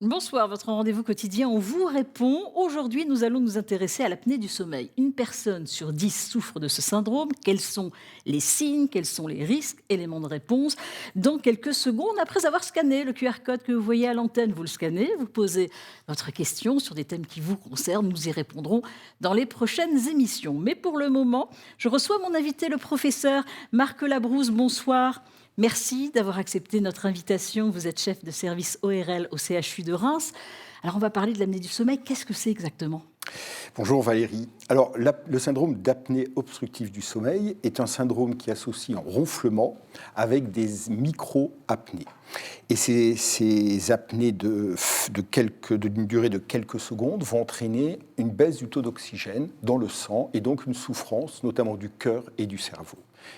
Bonsoir, votre rendez-vous quotidien, on vous répond. Aujourd'hui, nous allons nous intéresser à l'apnée du sommeil. Une personne sur 10 souffre de ce syndrome. Quels sont les signes, quels sont les risques? Éléments de réponse dans quelques secondes. Après avoir scanné le QR code que vous voyez à l'antenne, vous le scannez, vous posez votre question sur des thèmes qui vous concernent. Nous y répondrons dans les prochaines émissions. Mais pour le moment, je reçois mon invité, le professeur Marc Labrousse. Bonsoir. Merci d'avoir accepté notre invitation. Vous êtes chef de service ORL au CHU de Reims. Alors, on va parler de l'apnée du sommeil. Qu'est-ce que c'est exactement ? Bonjour Valérie. Alors, le syndrome d'apnée obstructive du sommeil est un syndrome qui associe un ronflement avec des micro-apnées. Et ces apnées d'une durée de quelques secondes vont entraîner une baisse du taux d'oxygène dans le sang et donc une souffrance, notamment du cœur et du cerveau.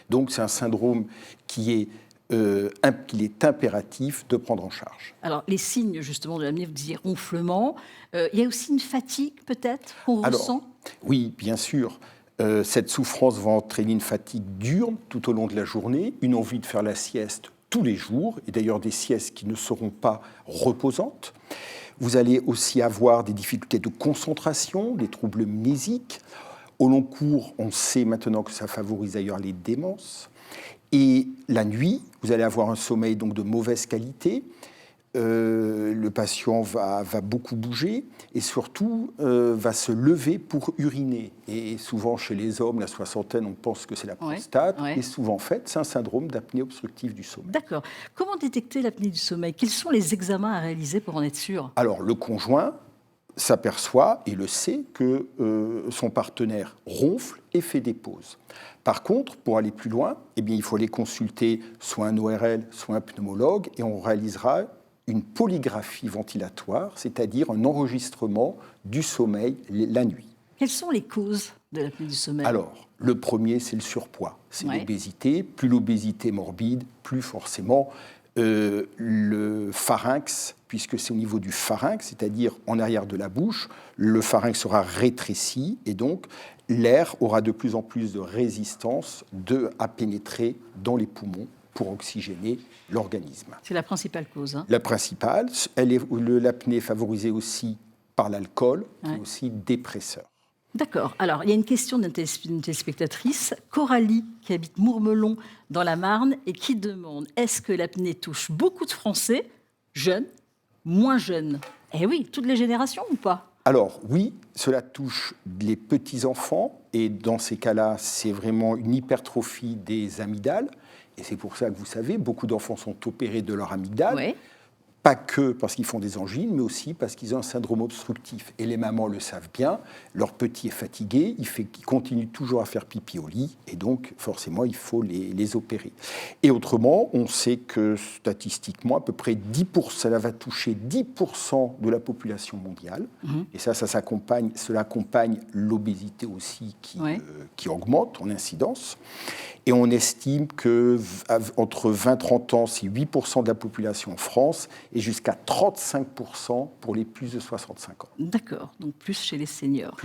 Donc, c'est un syndrome qu'il est impératif de prendre en charge. Alors, les signes justement de l'apnée, vous disiez ronflement. Il y a aussi une fatigue peut-être qu'on ressent ? Oui, bien sûr. Cette souffrance va entraîner une fatigue diurne tout au long de la journée, une envie de faire la sieste tous les jours, et d'ailleurs des siestes qui ne seront pas reposantes. Vous allez aussi avoir des difficultés de concentration, des troubles mnésiques. Au long cours, on sait maintenant que ça favorise d'ailleurs les démences. Et la nuit, vous allez avoir un sommeil donc de mauvaise qualité. Le patient va beaucoup bouger et surtout va se lever pour uriner. Et souvent chez les hommes, la soixantaine, on pense que c'est la prostate. Et souvent, en fait, c'est un syndrome d'apnée obstructive du sommeil. D'accord. Comment détecter l'apnée du sommeil ? Quels sont les examens à réaliser pour en être sûr ? Alors, le conjoint s'aperçoit et le sait que son partenaire ronfle et fait des pauses. Par contre, pour aller plus loin, il faut aller consulter soit un ORL, soit un pneumologue, et on réalisera une polygraphie ventilatoire, c'est-à-dire un enregistrement du sommeil la nuit. Quelles sont les causes de l'apnée du sommeil ? Alors, le premier, c'est le surpoids, c'est l'obésité. Plus l'obésité est morbide, plus forcément le pharynx, puisque c'est au niveau du pharynx, c'est-à-dire en arrière de la bouche, le pharynx sera rétréci et donc l'air aura de plus en plus de résistance à pénétrer dans les poumons pour oxygéner l'organisme. C'est la principale cause. La principale, l'apnée est favorisée aussi par l'alcool, qui est aussi dépresseur. D'accord. Alors, il y a une question d'une téléspectatrice, Coralie, qui habite Mourmelon, dans la Marne, et qui demande, est-ce que l'apnée touche beaucoup de Français, jeunes, moins jeunes ? Eh oui, toutes les générations ou pas ? Alors oui, cela touche les petits-enfants, et dans ces cas-là, c'est vraiment une hypertrophie des amygdales. Et c'est pour ça que vous savez, beaucoup d'enfants sont opérés de leur amygdale. Oui. Pas que parce qu'ils font des angines, mais aussi parce qu'ils ont un syndrome obstructif. Et les mamans le savent bien, leur petit est fatigué, il continue toujours à faire pipi au lit, et donc forcément il faut les opérer. Et autrement, on sait que statistiquement, à peu près 10%, ça va toucher 10% de la population mondiale. Et cela accompagne l'obésité aussi qui augmente en incidence. Et on estime qu'entre 20 et 30 ans, c'est 8% de la population en France et jusqu'à 35% pour les plus de 65 ans. D'accord, donc plus chez les seniors.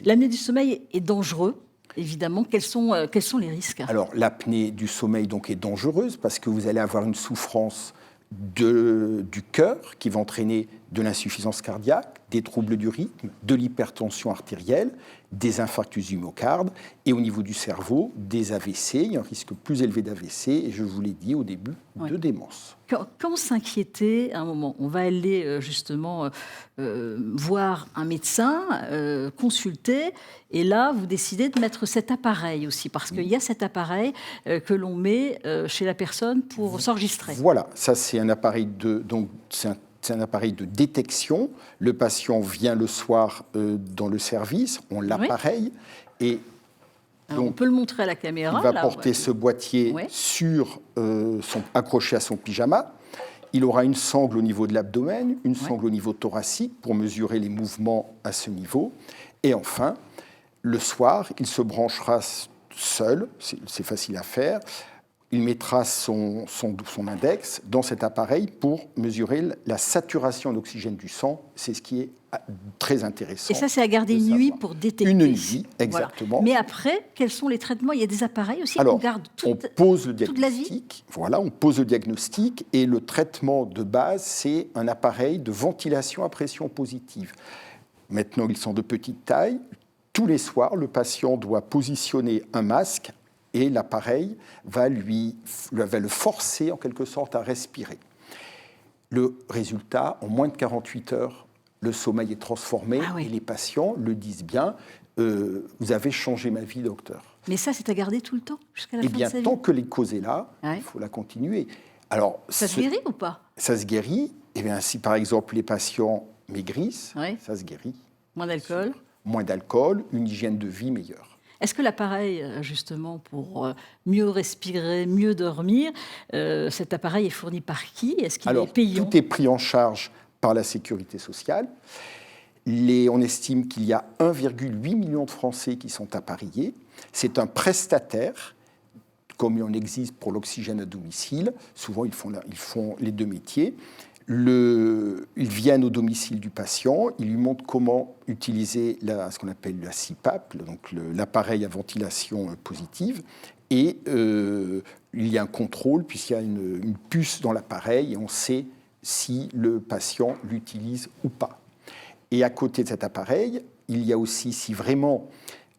L'apnée du sommeil est dangereux, évidemment. Quels sont les risques ? Alors, l'apnée du sommeil donc, est dangereuse parce que vous allez avoir une souffrance du cœur qui va entraîner de l'insuffisance cardiaque, des troubles du rythme, de l'hypertension artérielle, des infarctus du myocarde et au niveau du cerveau, des AVC. Il y a un risque plus élevé d'AVC et je vous l'ai dit au début, de démence. Quand s'inquiéter à un moment ? On va aller justement voir un médecin, consulter, et là, vous décidez de mettre cet appareil aussi, parce qu'il y a cet appareil que l'on met chez la personne pour s'enregistrer. Voilà, ça c'est un appareil c'est un appareil de détection. Le patient vient le soir dans le service, on l'appareille et donc, on peut le montrer à la caméra. Il va porter ce boîtier accroché à son pyjama. Il aura une sangle au niveau de l'abdomen, une sangle au niveau thoracique pour mesurer les mouvements à ce niveau. Et enfin, le soir, il se branchera seul, c'est facile à faire, il mettra son index dans cet appareil pour mesurer la saturation d'oxygène du sang. C'est ce qui est très intéressant. Et ça, c'est à garder une nuit pour détecter. Une nuit, exactement. Voilà. Mais après, quels sont les traitements? Il y a des appareils aussi qu'on garde on pose le toute la vie. diagnostic. Voilà, on pose le diagnostic et le traitement de base, c'est un appareil de ventilation à pression positive. Maintenant, ils sont de petite taille. Tous les soirs, le patient doit positionner un masque et l'appareil va le forcer en quelque sorte à respirer. Le résultat, en moins de 48 heures, le sommeil est transformé et les patients le disent bien. Vous avez changé ma vie, docteur. Mais ça, c'est à garder tout le temps, jusqu'à la fin de sa vie. Tant que les causes est là, il faut la continuer. Alors, ça se guérit ou pas? Ça se guérit. Eh bien, si par exemple les patients maigrissent, ça se guérit. Moins d'alcool. Moins d'alcool, une hygiène de vie meilleure. Est-ce que l'appareil, justement, pour mieux respirer, mieux dormir, cet appareil est fourni par qui? Est-ce qu'il est payant? Tout est pris en charge par la sécurité sociale. On estime qu'il y a 1,8 million de Français qui sont appareillés. C'est un prestataire, comme il en existe pour l'oxygène à domicile. Souvent, ils font les deux métiers. Ils viennent au domicile du patient, ils lui montrent comment utiliser ce qu'on appelle la CPAP, donc l'appareil à ventilation positive, et il y a un contrôle puisqu'il y a une puce dans l'appareil et on sait si le patient l'utilise ou pas. Et à côté de cet appareil, il y a aussi, si vraiment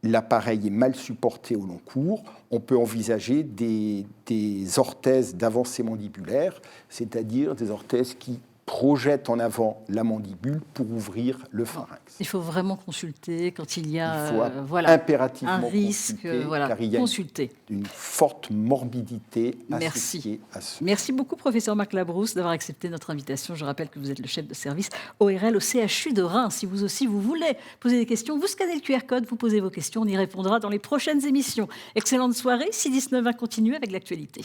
l'appareil est mal supporté au long cours, on peut envisager des orthèses d'avancée mandibulaire, c'est-à-dire des orthèses qui projettent en avant la mandibule pour ouvrir le pharynx. Il faut vraiment consulter quand il y a impérativement un risque, car il y a une forte morbidité associée à ce. Merci beaucoup, professeur Marc Labrousse, d'avoir accepté notre invitation. Je rappelle que vous êtes le chef de service ORL au CHU de Reims. Si vous aussi, vous voulez poser des questions, vous scannez le QR code, vous posez vos questions, on y répondra dans les prochaines émissions. Excellente soirée, 6-19 va continuer avec l'actualité.